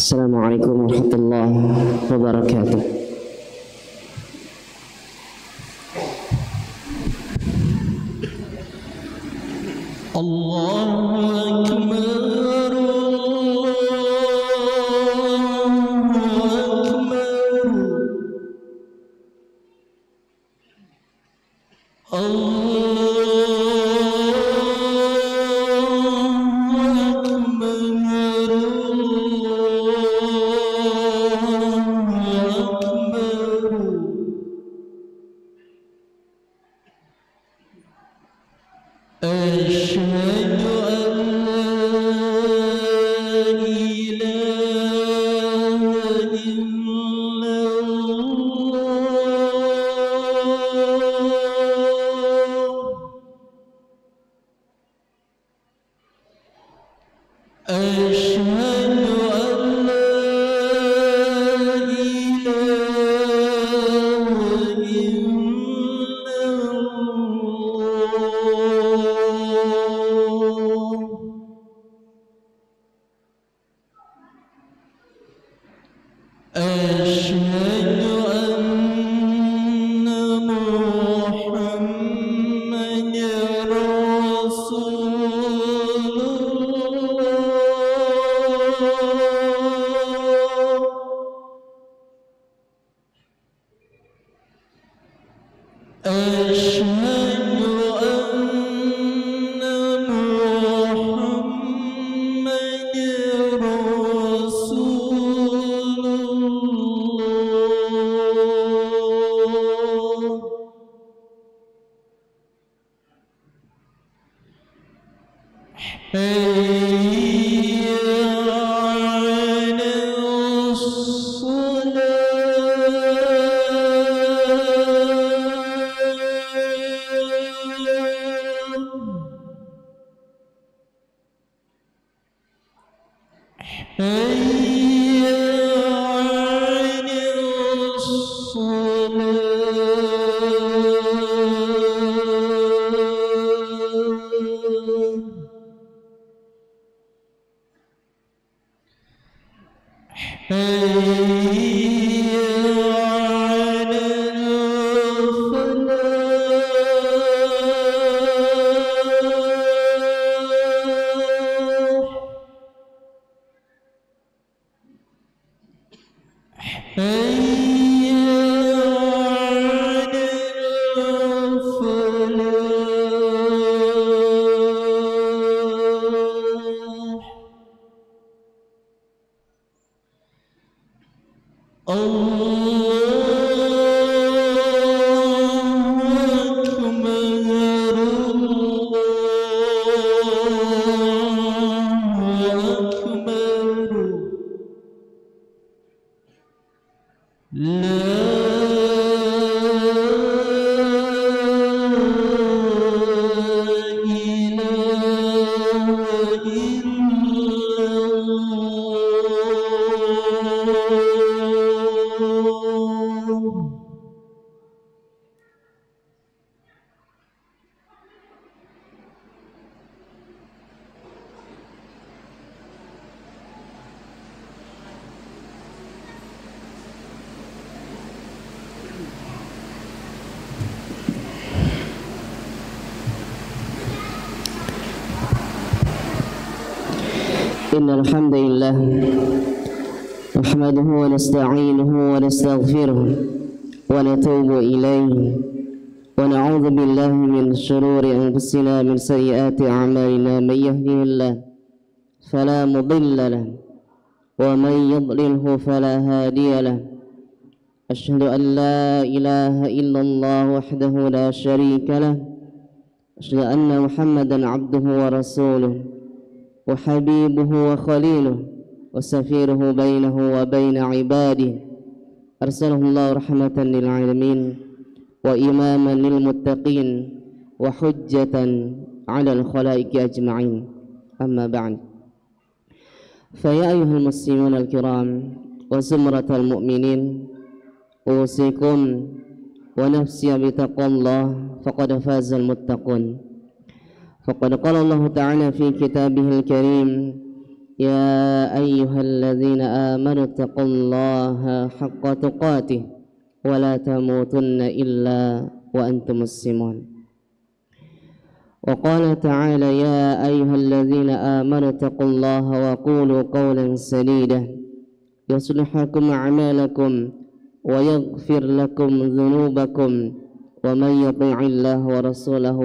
Assalamualaikum warahmatullahi wabarakatuh. Allahu Akbar, Innal hamdalillah nahmaduhu wa nasta'inuhu wa nastaghfiruh wa natubu ilayhi wa na'udzu billahi min shururi anfusina min sayyiati a'malina may yahdihillahu fala mudilla lahu wa may yudlilhu fala hadiya lahu. Asyhadu an la ilaha illallah wahdahu la syarika lahu. Asyhadu anna Muhammadan 'abduhu wa rasuluh وحبيبه وخليله وسفيره بينه وبين عباده أرسله الله رحمة للعالمين وإماما للمتقين وحجة على الخلائق أجمعين. أما بعد، فيا أيها المسلمون الكرام وزمرة المؤمنين، أوصيكم ونفسي بتقوى الله فقد فاز المتقون. فقد قال الله تعالى في كتابه الكريم: يا أيها الذين آمنوا اتقوا الله حق تقاته ولا تموتن إلا وأنتم مسلمون. وقال تعالى يا أيها الذين آمنوا اتقوا الله وقولوا قولا سديدا يصلح لكم أعمالكم ويغفر لكم ذنوبكم ومن يطع الله ورسوله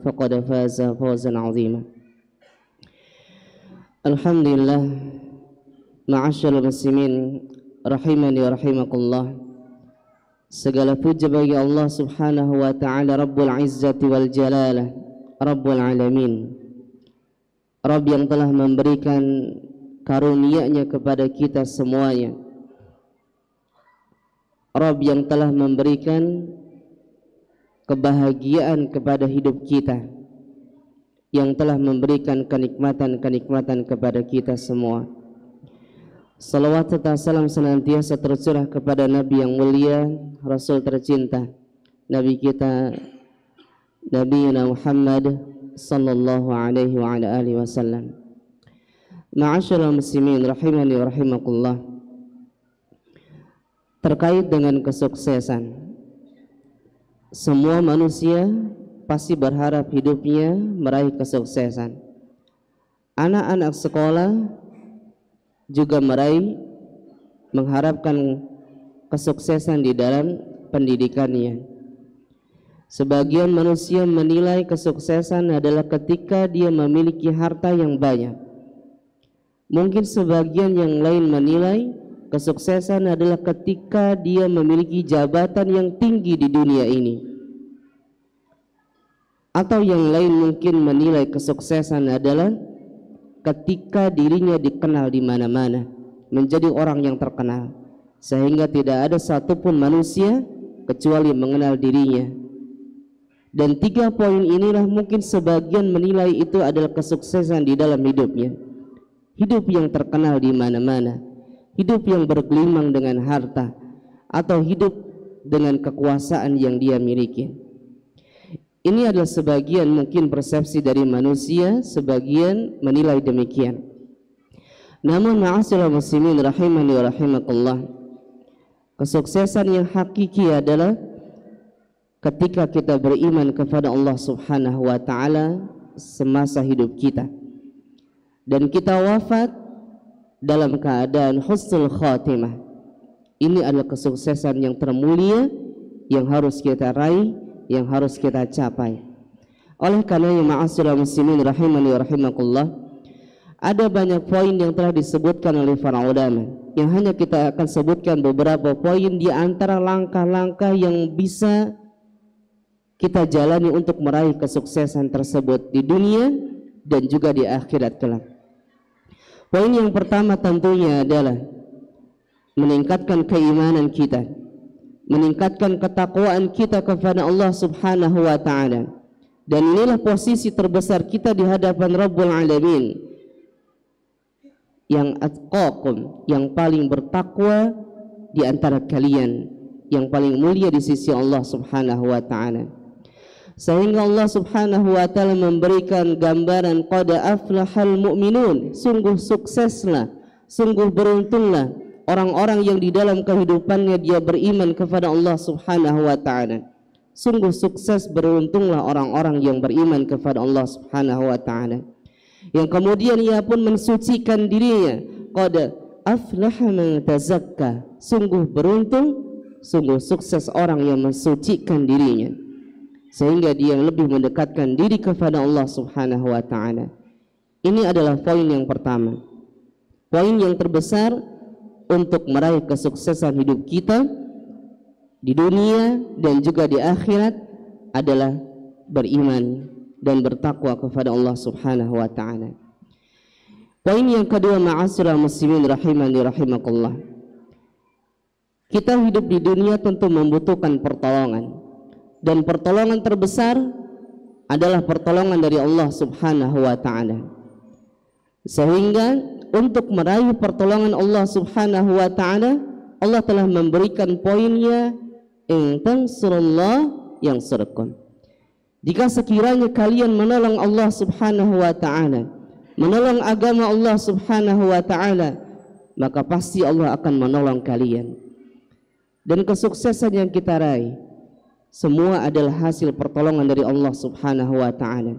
فقد فاز فوزا عظيما. Alhamdulillah, ma'asyiral muslimin rahimani wa rahimakumullah. Segala puja bagi Allah Subhanahu wa taala, Rabbul Izzati wal Jalalah, Rabbul Alamin. Rabb yang telah memberikan karunia-Nya kepada kita semuanya. Rabb yang telah memberikan kebahagiaan kepada hidup kita, yang telah memberikan kenikmatan-kenikmatan kepada kita semua. Salawat serta salam senantiasa tercurah kepada Nabi yang mulia, Rasul tercinta, Nabi kita Nabi Muhammad sallallahu alaihi wa ala alihi wasallam. Ma'asyiral muslimin rahimani wa rahimakumullah. Terkait dengan kesuksesan, semua manusia pasti berharap hidupnya meraih kesuksesan. Anak-anak sekolah juga mengharapkan kesuksesan di dalam pendidikannya. Sebagian manusia menilai kesuksesan adalah ketika dia memiliki harta yang banyak. Mungkin sebagian yang lain menilai kesuksesan adalah ketika dia memiliki jabatan yang tinggi di dunia ini. Atau yang lain mungkin menilai kesuksesan adalah ketika dirinya dikenal di mana-mana, menjadi orang yang terkenal, sehingga tidak ada satupun manusia kecuali mengenal dirinya. Dan 3 poin inilah mungkin sebagian menilai itu adalah kesuksesan di dalam hidupnya. Hidup yang terkenal di mana-mana, hidup yang bergelimang dengan harta, atau hidup dengan kekuasaan yang dia miliki. Ini adalah sebagian mungkin persepsi dari manusia, sebagian menilai demikian. Namun ma'asyiral muslimin rahimani wa rahimakumullah, kesuksesan yang hakiki adalah ketika kita beriman kepada Allah Subhanahu wa taala semasa hidup kita, dan kita wafat dalam keadaan husnul khatimah. Ini adalah kesuksesan yang termulia yang harus kita raih, yang harus kita capai. Oleh karenanya ma'asyiral muslimin rahimani wa rahimakumullah, ada banyak poin yang telah disebutkan oleh para ulama, yang hanya kita akan sebutkan beberapa poin di antara langkah-langkah yang bisa kita jalani untuk meraih kesuksesan tersebut di dunia dan juga di akhirat kelak. Poin yang pertama tentunya adalah meningkatkan keimanan kita, meningkatkan ketakwaan kita kepada Allah Subhanahu wa taala. Dan inilah posisi terbesar kita di hadapan Rabbul Alamin, yang atqakum, yang paling bertakwa di antara kalian, yang paling mulia di sisi Allah Subhanahu wa taala. Sehingga Allah Subhanahu wa taala memberikan gambaran qad aflahal mu'minun, sungguh sukseslah, sungguh beruntunglah orang-orang yang di dalam kehidupannya dia beriman kepada Allah Subhanahu wa taala. Sungguh sukses, beruntunglah orang-orang yang beriman kepada Allah Subhanahu wa taala. Yang kemudian ia pun mensucikan dirinya, qad aflaha man tazakka, sungguh beruntung, sungguh sukses orang yang mensucikan dirinya, sehingga dia lebih mendekatkan diri kepada Allah Subhanahu wa taala. Ini adalah poin yang pertama. Poin yang terbesar untuk meraih kesuksesan hidup kita di dunia dan juga di akhirat adalah beriman dan bertakwa kepada Allah Subhanahu wa taala. Poin yang kedua, ma'asyiral muslimin rahimani rahimakumullah. Kita hidup di dunia tentu membutuhkan pertolongan, dan pertolongan terbesar adalah pertolongan dari Allah Subhanahu wa taala. Sehingga untuk meraih pertolongan Allah Subhanahu wa taala, Allah telah memberikan poinnya, in tansurullah yansurkum. Jika sekiranya kalian menolong Allah Subhanahu wa taala, menolong agama Allah Subhanahu wa taala, maka pasti Allah akan menolong kalian. Dan kesuksesan yang kita raih semua adalah hasil pertolongan dari Allah Subhanahu wa taala.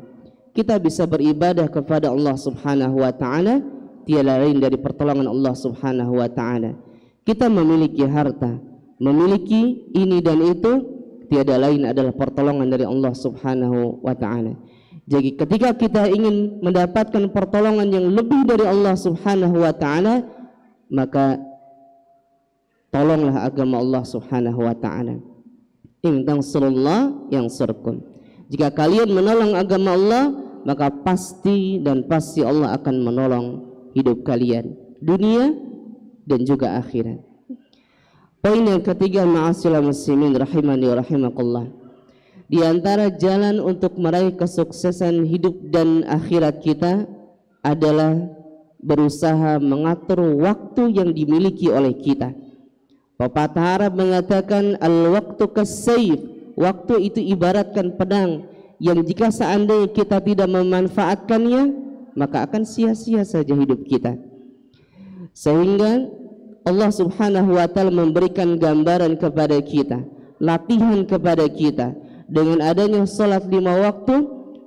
Kita bisa beribadah kepada Allah Subhanahu wa taala tiada lain dari pertolongan Allah Subhanahu wa taala. Kita memiliki harta, memiliki ini dan itu, tiada lain adalah pertolongan dari Allah Subhanahu wa taala. Jadi ketika kita ingin mendapatkan pertolongan yang lebih dari Allah Subhanahu wa taala, maka tolonglah agama Allah Subhanahu wa taala. In tansurullah yansurkum. Jika kalian menolong agama Allah, maka pasti Allah akan menolong hidup kalian, dunia dan juga akhirat. Poin yang ketiga, ma'asyiral muslimin rahimani wa rahimakumullah. Di antara jalan untuk meraih kesuksesan hidup dan akhirat kita adalah berusaha mengatur waktu yang dimiliki oleh kita. Pepatah Arab mengatakan al-waqtu kas-sayf, waktu itu ibaratkan pedang yang jika seandainya kita tidak memanfaatkannya, maka akan sia-sia saja hidup kita. Sehingga Allah Subhanahu wa taala memberikan gambaran kepada kita, latihan kepada kita dengan adanya salat 5 waktu,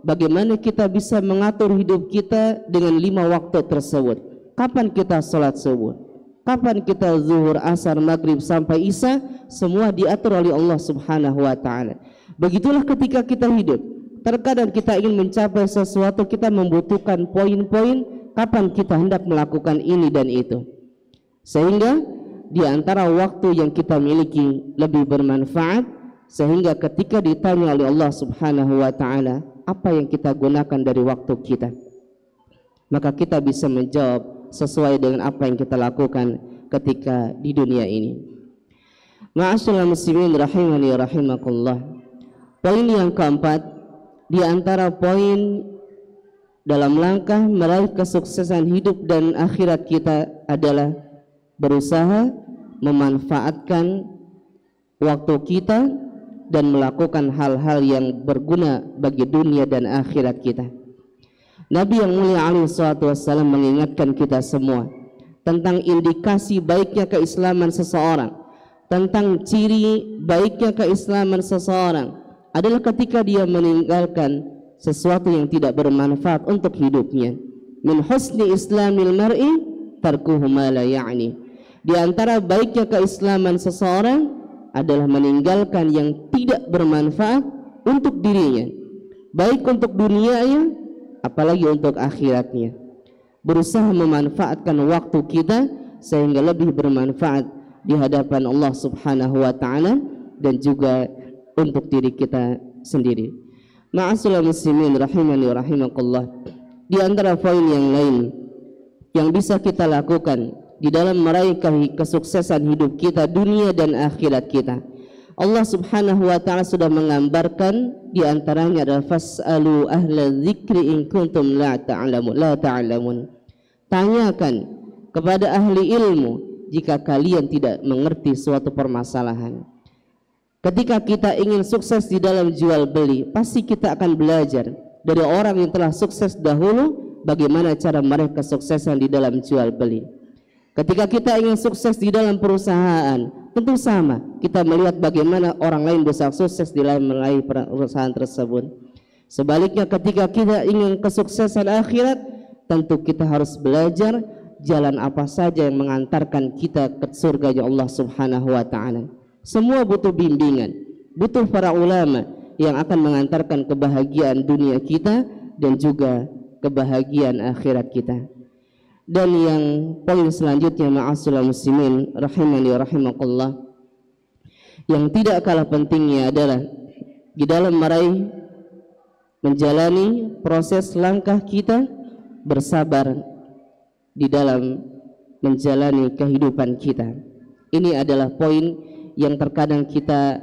bagaimana kita bisa mengatur hidup kita dengan 5 waktu tersebut. Kapan kita salat subuh, kapan kita zuhur, asar, maghrib sampai isya, semua diatur oleh Allah Subhanahu wa taala. Begitulah ketika kita hidup. Terkadang kita ingin mencapai sesuatu, kita membutuhkan poin-poin kapan kita hendak melakukan ini dan itu. Sehingga di antara waktu yang kita miliki lebih bermanfaat, sehingga ketika ditanya oleh Allah Subhanahu wa taala, apa yang kita gunakan dari waktu kita, maka kita bisa menjawab sesuai dengan apa yang kita lakukan ketika di dunia ini. Ma'asyiral muslimin rahimani wa rahimakumullah. Poin yang keempat, di antara poin dalam langkah meraih kesuksesan hidup dan akhirat kita adalah berusaha memanfaatkan waktu kita dan melakukan hal-hal yang berguna bagi dunia dan akhirat kita. Nabi yang mulia alaihi salatu wassalam mengingatkan kita semua tentang indikasi baiknya keislaman seseorang, tentang ciri baiknya keislaman seseorang adalah ketika dia meninggalkan sesuatu yang tidak bermanfaat untuk hidupnya. Min husni islamil mar'i tarkuhu ma la ya'ni. Di antara baiknya keislaman seseorang adalah meninggalkan yang tidak bermanfaat untuk dirinya, baik untuk dunianya apalagi untuk akhiratnya. Berusaha memanfaatkan waktu kita sehingga lebih bermanfaat di hadapan Allah Subhanahu wa taala dan juga untuk diri kita sendiri. Ma'asyiral muslimin rahimani wa rahimakumullah. Di antara poin yang lain yang bisa kita lakukan di dalam meraih kesuksesan hidup kita, dunia dan akhirat kita, Allah Subhanahu wa taala sudah menggambarkan di antaranya adalah fas'alu ahla dzikri in kuntum la ta'lamun. Tanyakan kepada ahli ilmu jika kalian tidak mengerti suatu permasalahan. Ketika kita ingin sukses di dalam jual beli, pasti kita akan belajar dari orang yang telah sukses dahulu bagaimana cara meraih kesuksesan di dalam jual beli. Ketika kita ingin sukses di dalam perusahaan, tentu sama, kita melihat bagaimana orang lain bisa sukses di dalam meraih perusahaan tersebut. Sebaliknya ketika kita ingin kesuksesan akhirat, tentu kita harus belajar jalan apa saja yang mengantarkan kita ke surga Allah Subhanahu wa taala. Semua butuh bimbingan, butuh para ulama yang akan mengantarkan kebahagiaan dunia kita dan juga kebahagiaan akhirat kita. Dan yang poin selanjutnya, ma'asyiral muslimin rahimani wa rahimakumullah, yang tidak kalah pentingnya adalah di dalam meraih menjalani proses langkah kita bersabar di dalam menjalani kehidupan kita. Ini adalah poin yang terkadang kita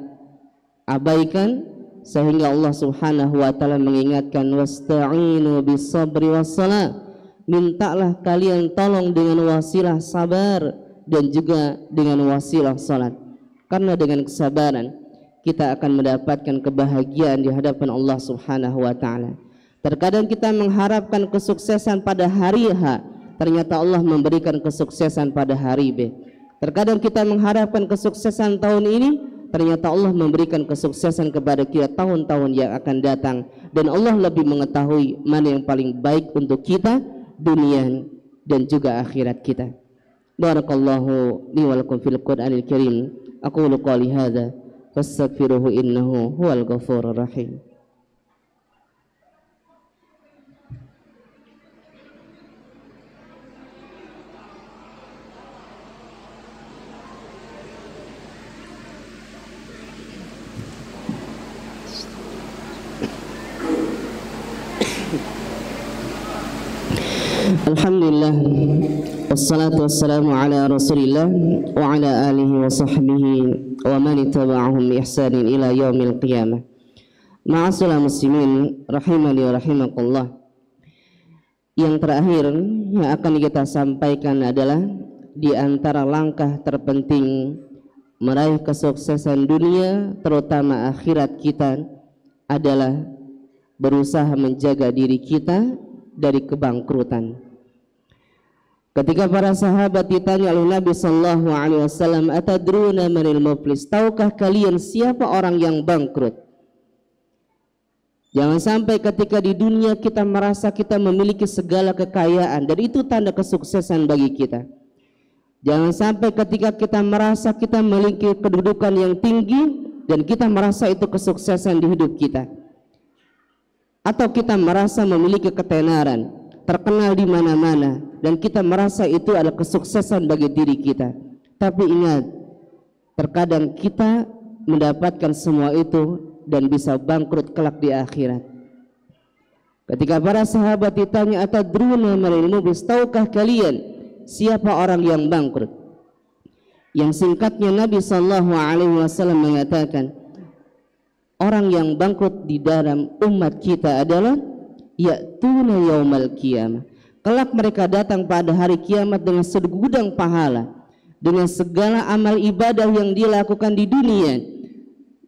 abaikan, sehingga Allah Subhanahu wa taala mengingatkan wasta'inu bis-sabri was-shalah, mintalah kalian tolong dengan wasilah sabar dan juga dengan wasilah salat, karena dengan kesabaran kita akan mendapatkan kebahagiaan di hadapan Allah Subhanahu wa taala. Terkadang kita mengharapkan kesuksesan pada hari H, ternyata Allah memberikan kesuksesan pada hari B. Terkadang kita mengharapkan kesuksesan tahun ini, ternyata Allah memberikan kesuksesan kepada kita tahun-tahun yang akan datang. Dan Allah lebih mengetahui mana yang paling baik untuk kita, dunia dan juga akhirat kita. Barakallahu li wa lakum fil Qur'anil Karim. Aqulu qali hadza fastaghfiruhu innahu huwal ghafurur rahim. Alhamdulillah, wassalatu wassalamu ala rasulillah wa ala alihi wa sahbihi wa man ittaba'ahum bi ihsanin ila yaumil qiyamah. Ma'asyiral muslimin rahimani wa rahimakumullah. Yang terakhir yang akan kita sampaikan adalah di antara langkah terpenting meraih kesuksesan dunia terutama akhirat kita adalah berusaha menjaga diri kita dari kebangkrutan. Ketika para sahabat ditanya oleh Nabi sallallahu alaihi wasallam, "Atadruna manil muflis?" Tahukah kalian siapa orang yang bangkrut? Jangan sampai ketika di dunia kita merasa kita memiliki segala kekayaan dan itu tanda kesuksesan bagi kita. Jangan sampai ketika kita merasa kita memiliki kedudukan yang tinggi dan kita merasa itu kesuksesan di hidup kita. Atau kita merasa memiliki ketenaran, terkenal di mana-mana, dan kita merasa itu adalah kesuksesan bagi diri kita. Tapi ingat, terkadang kita mendapatkan semua itu dan bisa bangkrut kelak di akhirat. Ketika para sahabat ditanya, "Atadruna manil muflis?" Tahukah kalian siapa orang yang bangkrut? Yang singkatnya Nabi sallallahu alaihi wasallam mengatakan, orang yang bangkrut di dalam umat kita adalah ya'tuna yaumal qiyamah. Kelak mereka datang pada hari kiamat dengan segudang pahala, dengan segala amal ibadah yang dilakukan di dunia.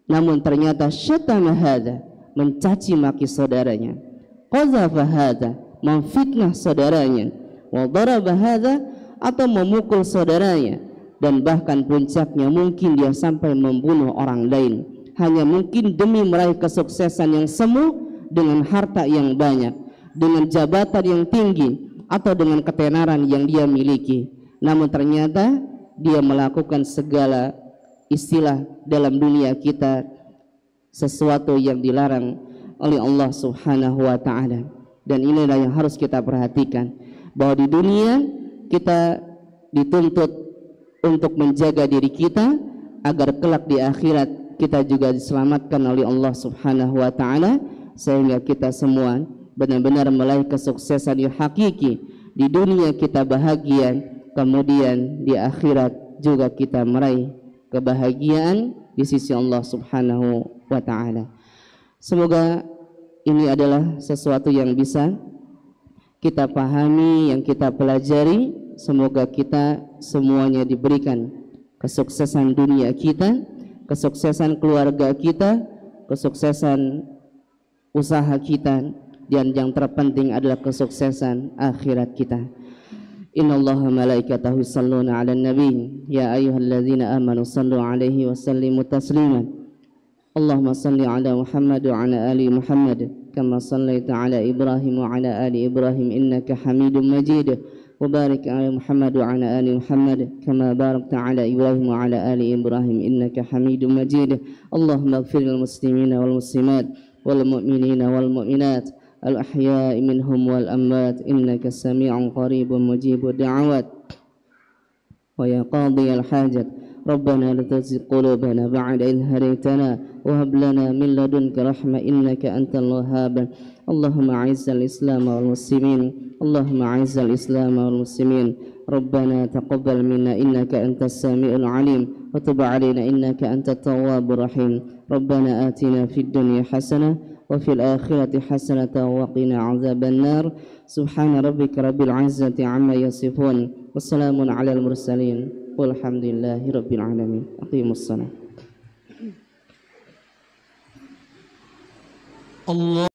Namun ternyata syatama hadza, mencaci maki saudaranya, qazafa hadza, memfitnah saudaranya, wa daraba hadza, atau memukul saudaranya, dan bahkan puncaknya mungkin dia sampai membunuh orang lain. Hanya mungkin demi meraih kesuksesan yang semu dengan harta yang banyak, dengan jabatan yang tinggi, atau dengan ketenaran yang dia miliki. Namun ternyata dia melakukan segala istilah dalam dunia kita sesuatu yang dilarang oleh Allah Subhanahu wa ta'ala. Dan inilah yang harus kita perhatikan, bahwa di dunia kita dituntut untuk menjaga diri kita agar kelak di akhirat kita juga diselamatkan oleh Allah Subhanahu wa ta'ala, sehingga kita semua benar-benar meraih kesuksesan yang hakiki. Di dunia kita bahagia, kemudian di akhirat juga kita meraih kebahagiaan di sisi Allah Subhanahu wa ta'ala. Semoga ini adalah sesuatu yang bisa kita pahami, yang kita pelajari. Semoga kita semuanya diberikan kesuksesan dunia kita, kesuksesan keluarga kita, kesuksesan usaha kita, dan yang terpenting adalah kesuksesan akhirat kita. Innallaha malaikatahu yusholluna 'alan nabi ya ayyuhalladzina amanu shallu 'alaihi wa sallimu taslima. Allahumma shalli 'ala Muhammad wa 'ala ali Muhammad kama shallaita 'ala Ibrahim wa 'ala ali Ibrahim innaka Hamidum Majid. وبارك على محمد وعلى آل محمد كما باركت على إبراهيم وعلى آل إبراهيم إنك حميد مجيد. اللهم اغفر للمسلمين والمسلمات والمؤمنين والمؤمنات الأحياء منهم والأموات إنك سميع قريب مجيب الدعوات. ويا قاضي الحاجة ربنا لا تزغ قلوبنا بعد إذ هديتنا وهب لنا من لدنك رحمة إنك أنت الوهاب. اللهم أعز الإسلام والمسلمين اللهم أعز الإسلام والمسلمين. ربنا تقبل منا إنك أنت السميع العليم وتب علينا إنك أنت التواب الرحيم. ربنا آتنا في الدنيا حسنة وفي الآخرة حسنة وقنا عذاب النار. سبحان ربك رب العزة عما يصفون والسلام على المرسلين والحمد لله رب العالمين. أقيموا الصلاة. الله